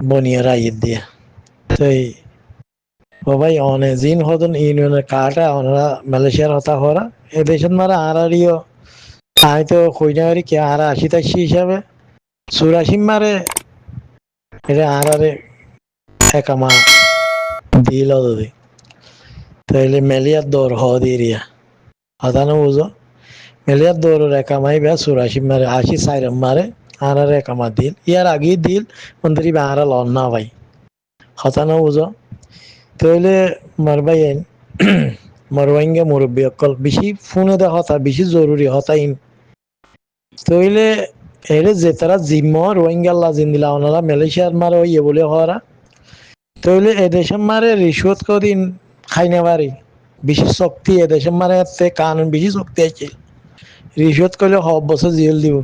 বনিয়ারা ঈদ দিয়া তাই ও ভাই অনে জিন হদন ইউনিয়নের কাটা ওনারা মালয়েশিয়ার হতা হরা এ দেশের মারা আড়াড়িও আমি তো কইনারি কে আর আশি তাশি হিসাবে চুরাশি মারে এটা আড়ারে একামা দিল যদি তাইলে মেলিয়ার দৌড় হ দিরিয়া হতানো বুঝো মেলিয়ার দৌড়ের একামাই বা চুরাশি মারে আশি সাইরম মারে আড়ারে একামা দিল ইয়ার আগেই দিল মন্দিরি বা আড়া লন না ভাই হতানো বুঝো তাইলে মারবাই মরবাইঙ্গা মুরব্বী অকল বেশি ফোনে দেখা হতা বেশি জরুরি হতা ইন তইলে এরে যে তারা জিম্ম রোহিঙ্গা জিন্দিলা ওনারা মালয়েশিয়ার মারে ইয়ে বলে হরা তইলে এদেশের মারে রিশ্বত কদিন খাইনে পারি বেশি শক্তি এদেশের মারে কানুন বেশি শক্তি আছে রিশ্বত করলে বছর জেল দিব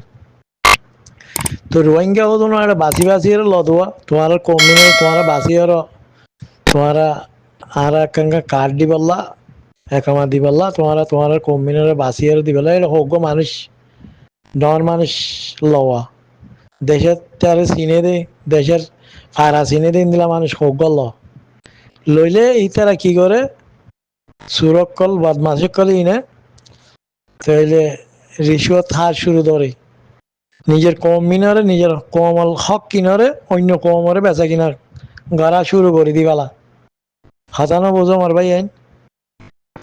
তো রোহিঙ্গা হতো না একটা বাসি বাসি লদুয়া তোমার কমিনে তোমার বাসি তোমারা আর একঙ্গা কার্ড দিবল্লা একামা দিবল্লা তোমার কমিনের বাসি দিবল্লা এটা হোক মানুষ ডর মানুষ লওয়া দেশের তারে চিনে দে দেশের ফারা চিনে দিন দিলা মানুষ হোক ল লইলে ইতারা কি করে সুরক্ষল বদমাসকল ইনে তাইলে রিশ্বত হার শুরু ধরে নিজের কম মিনারে নিজের কমল হক কিনারে অন্য কমরে বেচা কিনার গড়া শুরু করে দিবালা হাতানো বোঝো মার ভাই আইন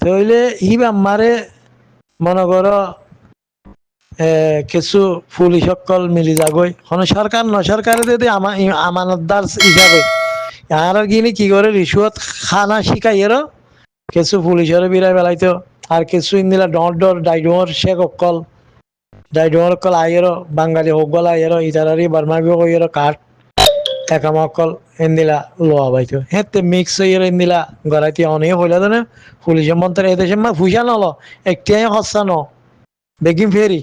তাইলে ইবা মারে মনে করো কিছু পুলিশ সকল মিলি যাগই কোনো সরকার ন সরকারে যদি আমানতদার হিসাবে আর গিনি কি করে রিশ্বত খানা শিখাই এর কিছু পুলিশের বিরাই বেলাইতো আর কিছু ইন্দিলা ডর ডাইডোর শেখ অকল ডাইডোর অকল আইয়ের বাঙালি হোক গলা আইয়ের ইতারারি বার্মাবি হইয়ের কাঠ একাম অকল ইন্দিলা লোয়া বাইতো হেতে মিক্স হইয়ের ইন্দিলা গড়াইতে অনেক হইলা তো না পুলিশের মন্ত্রে এদেশে মা ফুসা নল একটিয়াই হস্যা ন বেগিম ফেরি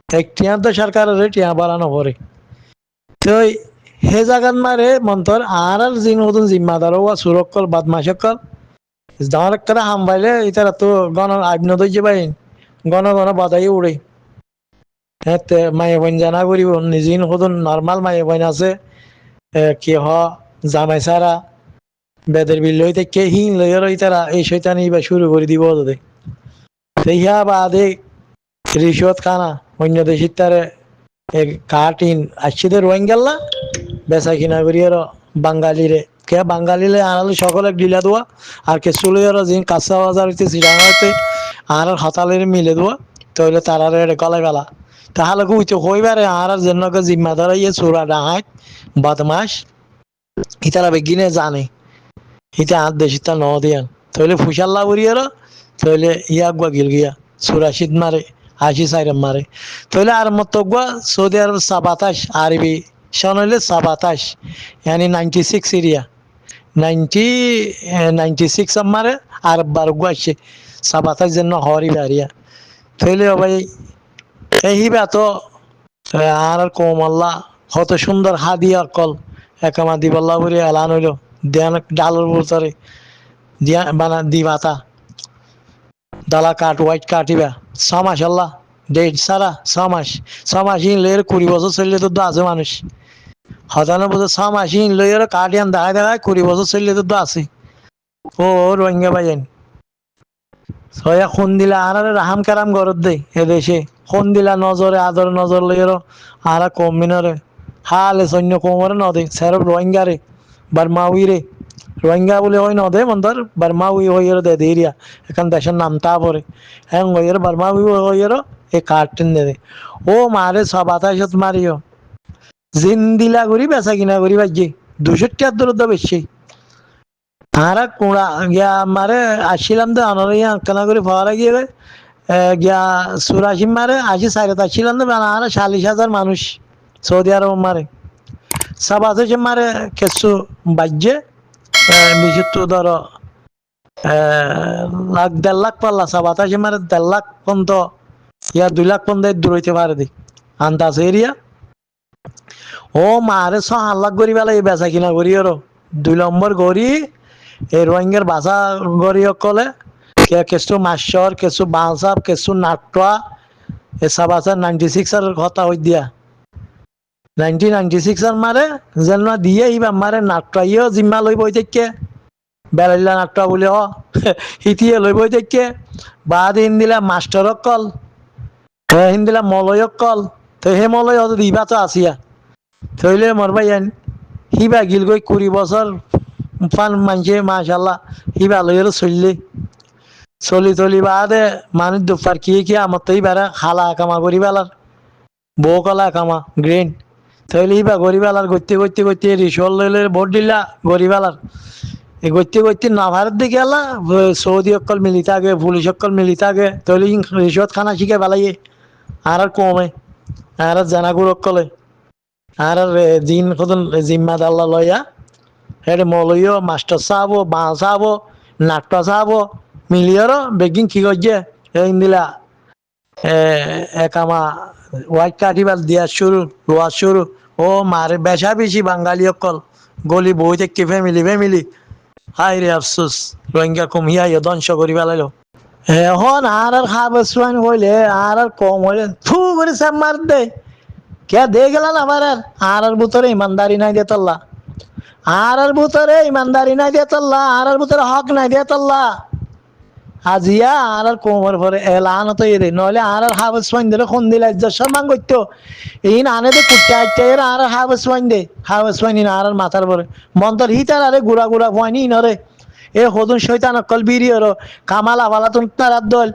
একটিয়া তো সরকারের টিয়া বাড়ানো পরে তো হে জাগান মারে মন্তর আর জিন নতুন জিম্মাদার ও সুরক্ষল বাদমাসকল দাঁড় করে হাম বাইলে ইতারা তো গণ আইন দইছে বাইন গণ বাদাই উড়ে হ্যাঁ মায়ে বইন জানা করিব নিজেই নতুন নর্মাল মায়ে বইন আছে কি হ জামাই সারা বেদের বিল লইতে কে হিন লইয়ার ইতারা এই শৈতানি বা শুরু করে দিব তোদের সেইয়া বাদে রিশ্বত খানা অন্য দেশের তারে কাটিন আসছে রোহিঙ্গাল্লা বেচা কিনা করিয়ার বাঙালিরে কে বাঙালিলে আনালে সকলে ডিলা দেওয়া আর কে চুলিয়ার যে কাঁচা বাজার হইতে চিরাঙাতে আর হতালের মিলে দেওয়া তাহলে তারার গলায় বেলা তাহলে কইতে হইবারে আর যেন জিম্মাদার ইয়ে চোরা ডাহাই বদমাস ইতারা বেগিনে জানে ইতা আর দেশিতা ন দিয়ান তাহলে ফুসাল্লা করিয়ার তাহলে ইয়াক বা গিল গিয়া চুরাশিত মারে আশি সাইরাম মারে তাহলে আর মতগুয়া সৌদি আরব 27 আরবি সন হইলে 27 यानी 96 এরিয়া 96 মারে আর বারগুয়া আসছে 27 যেন হরি বারিয়া তাহলে ভাই এই তো আর কোমল্লা কত সুন্দর হাদিয়া কল একামা দিবল্লা বলে এলান হইল দেন ডালর বলতারে দিয়া বানা দিবাতা দালা কাট হোয়াইট কাটিবা 6 মাস আল্লাহ ডেট সারা 6 মাস ইনলের 20 বছর চললে তো আছে মানুষ 97 বছর 6 মাস ইনলের কাটিয়ান দেখায় 20 বছর চললে তো আছে ও রোহিঙ্গা ভাইয়েন ছয়া খুন দিলা আর রাহাম কারাম গরত দে এ দেশে খুন দিলা নজরে আদর নজর লইর আর কমিনরে হালে সৈন্য কোমরে নদে সেরব রোহিঙ্গারে বার্মাউইরে রোহিঙ্গা বলে হয় নদে মন্দর বার্মাউই হইয়ের দে দিরিয়া এখন দেশের নামটা পরে হ্যাঁ হইয়ের বার্মাউই হইয়ের এ কার্টেন দে ও মারে 27 মারিও জিন্দিলা করি বেচা কিনা করি বাজি 200 টাকার দরদ বেশি আর কোড়া গিয়া মারে আসছিলাম তো অনরিয়া কেনা করে পাওয়ার গিয়ে গিয়া 84 মারে 80 আসছিলাম তো আর 40,000 মানুষ সৌদি আরব মারে 27 মারে কিছু বাজ্যে বিশুদ্ধ ধরো লাখ 1.5 লাখ পাল্লা 27 মারে 1.5 লাখ পর্যন্ত ইয়া 2 লাখ পর্যন্ত দূর হইতে পারে দি আন্দাজ এরিয়া ও মারে 6 লাখ গড়ি বেলা এই বেচা কিনা করি আর 2 নম্বর গড়ি এই রোহিঙ্গার ভাষা গড়ি কলে কিছু মাস্যর কিছু বাঁচাপ কিছু নাট্যা এ 97 96 এর কথা হই দিয়া 1996 মারে যেন দিয়ে ইবা মারে নাট্রাইও জিম্মা লই বই থেকে বেলাইলা নাট্রা বলে হিতিয়ে লই বই থেকে বাদ হিন্দিলা মাস্টার কল হিন্দিলা মলয় কল তো হে মলয় অত ইবা তো আসিয়া থইলে মর ভাই হিবা গিল গই 20 বছর ফান মানছে মাশাল্লাহ হিবা লইয়ের চললে চলি বাদে মানুষ দুপার কি আমার তো ইবারে খালা কামা করি বেলার বউ কলা কামা গ্রেন তাহলে ইবা গরিবালার করতে রিসল লইলে ভোট দিলা গরিবালার করতে না ভারত দিকে এলা সৌদি অকল মিলি থাকে পুলিশ অকল মিলি থাকে তাহলে রিসত খানা শিখে বেলাইয়ে আর কমে আর জানাগুর অকলে আর দিন কতন জিম্মাদ আল্লাহ লইয়া হেরে মলইও মাস্টার চাবো বাঁ চাবো নাট্য চাবো মিলিয়র বেগিন কি করছে দিলা একামা হোয়াইট কাটিবাল দিয়া শুরু লোয়া শুরু ও মারে বেশা বেশি বাঙালি অকল গলি বই থেকে ফ্যামিলি হাই রে আফসোস রোহিঙ্গা কমিয়া ধ্বংস করি পেলাইল এখন আর খাবার সোয়ান হইলে আর কম হইলে ফু করে সাপ মার দে কে দে গেল আবার আর ভিতরে ইমানদারি নাই দিয়ে তল্লা আর ভিতরে ইমানদারি নাই দিয়ে তল্লা আর ভিতরে হক নাই দিয়ে তল্লা আজিয়া আর কোমর পরে এলান তো এরে নইলে আর হাবস ওয়াইন দে কোন দিলা সম্মান করতো এই আনে দে কুট্টা আইতে আর হাবস ওয়াইন দে হাবস ওয়াইন আর মাথার পরে মন্তর হিতার আরে গুড়া ওয়াইনি নরে এ হদুন শয়তান অকল বিরি হলো কামাল আওয়ালাতুন তারাদ দল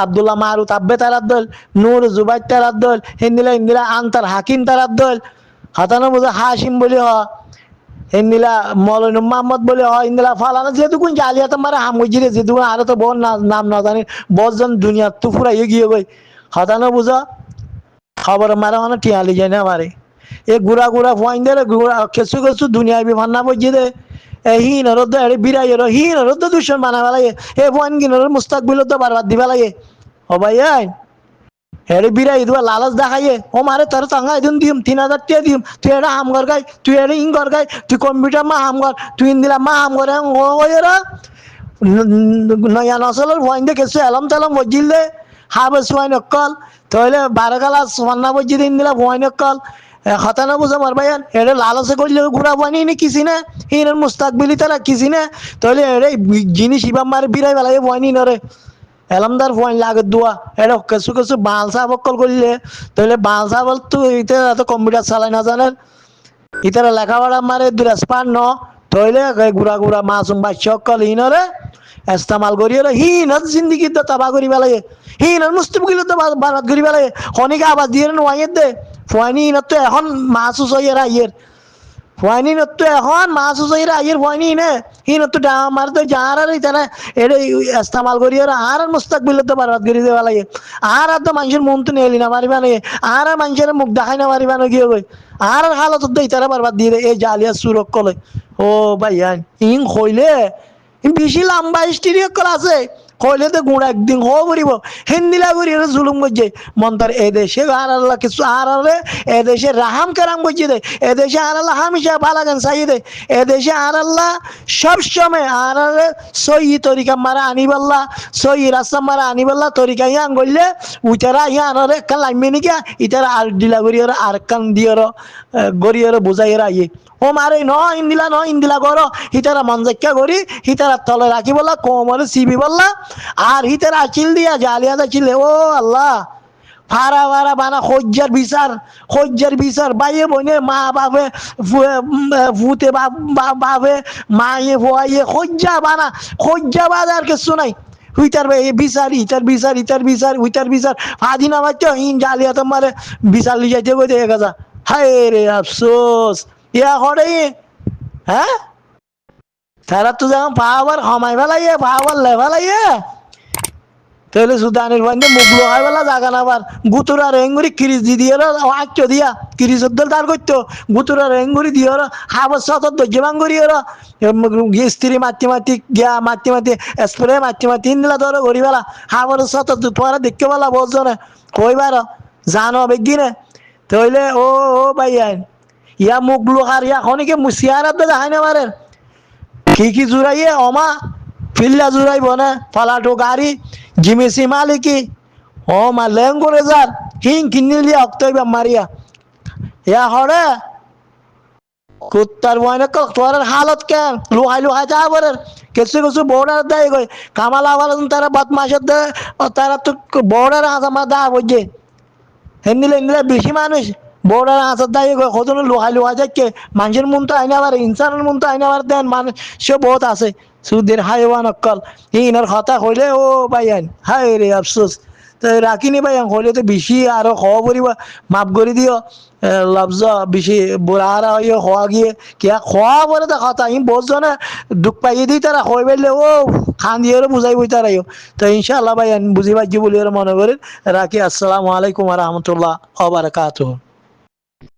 আব্দুল্লাহ মারুত আব্বে তারাদ দল নূর জুবাইর তারাদ দল ইন্দিরা আনতার হাকিম তারাদ দল হাতানো বুঝা হাসিম বলি হ ইন্দিলা মৌলানা মোহাম্মদ বলে হয় ইন্দিলা ফালানা যেহেতু কোন জালিয়াত মারা হামুজিরে যেহেতু আর তো বহু নাম না জানি বহুজন দুনিয়া তো ফুরাই গিয়ে গই হাতানো বুঝা খবর মারা মানে টিয়ালি যায় না মারে এ গুড়া ফোয়াইন দে গুড়া কিছু দুনিয়া বিমান না বুঝি দে হিন রদ্দ এড়ে বিরাই হিন রদ্দ দুশ্মন বানাবা লাগে এ ফোয়াইন কিনোর মুস্তাকবিল তো বারবার দিবা লাগে ও ভাই হেরে বিরাই দুয়া লালচ দেখাইয়ে ও মারে তোর টাঙ্গা দিন দিম 3000 টাকা দিম তুই এটা হাম কর গাই তুই এটা ইং কর গাই তুই কম্পিউটার মা হাম কর তুই ইন্দিলা মা হাম করে ও এরা নয়া নসলের ওয়াইন দে কিছু এলম তেলম বজিল দে হাবস ওয়াইন অকল তাহলে 12 ক্লাস ওয়ান্না বজি দিন দিলা ওয়াইন অকল খতানা বুঝা মার ভাইয়ান এটা লালসে করলে ঘুরা ওয়াইনি নি কিছি না হিনের মুস্তাকবিলি তারা কিছি না তাহলে এটা জিনিস ইবাম মারে বিরাই বেলায় ওয়াইনি নরে এলামদার ফোন লাগে দোয়া এটা কিছু বাল সাহ অকল করলে তাহলে বাল সাহ বল তো ইতারা তো কম্পিউটার চালাই না জানেন ইতারা লেখাপড়া মারে দুরাসপান ন তাহলে গুড়া মাসুম বাচ্চা অকল হিনরে ইস্তেমাল করি হিনত জিন্দিগি তো তাবা করি পেলাইয়ে হিনত মুস্তিবগিল তো বারাত করি পেলাইয়ে খনিকে আবাস দিয়ে নোয়াইয়ের দে ফোয়ানি হিনত তো এখন মাসুস হইয়ের আইয়ের ফোয়ানি তো এখন মাসুস হইয়ের আইয়ের ফোয়ানি নে হিনত তো আমার তো যার আর ইতারা এটা ইস্তেমাল করি আর মুস্তাকবিল তো বারাত করি দেওয়া লাগে আর তো মানুষের মন তো নেলি না মারিবা নাকি আর মানুষের মুখ দেখাই না মারিবা না গিয়ে গই আর হালত তো ইতারা বারবার দিয়ে এই জালিয়া সুরক কলে ও ভাইয়া ইং হইলে বেশি লম্বা স্টিরি অকল আছে কইলে তো গুণ একদিন হো করিব হিন্দিলা করি জুলুম করছে মন্তার এদেশে আর আল্লাহ কিছু আর এদেশে রাহাম কেরাম করছে দে এদেশে আর আল্লাহ হামেশা ভালাগান চাই দে এদেশে আর আল্লাহ সব সময় আর সই তরিকা মারা আনিবাল্লা সই রাস্তা মারা আনিবাল্লা তরিকা ইয়ান করলে উইতারা ইয়ান একটা লাইমে নিকা ইতারা আর ডিলা করি আর কান দিয়ে গড়িয়ে বুঝাই আইয়ে ও মারে ন ইন্দিলা করো হিতারা মঞ্জাক্কা করি হিতারা তলে রাখি বললা কোমরে সিবি বললা আর হিতারা আচিল দিয়া জালিয়া চিলে ও আল্লাহ ফারা বানা খজ্জার বিচার বাইয়ে বনে মা বাপে ভূতে বাপে মায়ে ভুয়াইয়ে খজ্জা বাজার কিছু নাই হুইতার বিচার ফাদি না বাচ্চা ইন জালিয়া তোমার বিচার লি যাইতে কই দেখে গেছা হায় রে আফসোস ইয়া করে হ্যাঁ তারা তো যখন পাওয়ার হমাই ফেলাইয়ে পাওয়ার লেফালাইয়ে তাহলে সুদানের বান্ধে মুগলো হয় বেলা জাগান আবার গুতুরা রেঙ্গুরি কিরিস দিয়ে আচ্ছ দিয়া কিরিস উদ্দল তার করতো গুতুরা রেঙ্গুরি দিয়ে হাবস সতর দর্জি ভাঙ্গুরি স্ত্রী মাতি গিয়া মাতি স্প্রে মাতি ইন্দিলা ধরো ঘুরি বেলা হাবর সতর তোমার দেখতে বেলা বলছনে কইবার জানো বেগিনে তাহলে ও ভাই ইয়া মুগলো আর ইয়া খনিকে মুসিয়ারাত দেখাই না পারেন কি জুড়াইয়ে অমা ফিল্লা জুড়াইব না ফালাটো গাড়ি জিমেসি মালিকি ও মা লেঙ্গুরে যার হিং কিনিলিয়া অক্তইবা মারিয়া ইয়া হরে কুত্তার বয়নে তোর হালত কেন লুহাই লুহাই যা বলে কিছু কিছু বর্ডার দেয় গই কামালা আবার তারা বদমাশের দেয় তারা তো বর্ডার আসামা দা বুঝছে হেন্দিলে হেন্দিলে বেশি মানুষ বর্ডার আসার দায় গই কত লুহাই লুহাই যাচ্ছে মানুষের মন তো আইনা পারে ইনসানের মন তো আইনা পারে দেন মানুষ সে বহুত আছে সুদের হাইওয়ান অক্কল ইনার কথা হইলে ও ভাইয়ান হাই রে আফসোস তো রাখিনি ভাইয়ান হইলে তো বেশি আরো খাওয়া পরিবা মাফ করে দিও লফজ বেশি বুড়াহারা হইয়া খোয়া গিয়ে কিয়া খোয়া বলে তো কথা আমি বলছো না দুঃখ পাইয়ে দিই তারা হয়ে বেরলে ও খান দিয়ে বুঝাই বই তারাইও তো ইনশাআল্লাহ ভাইয়ান বুঝি পাইছি বলি মনে করেন রাখি আসসালামু আলাইকুম রহমতুল্লাহ ওয়া বারাকাতুহু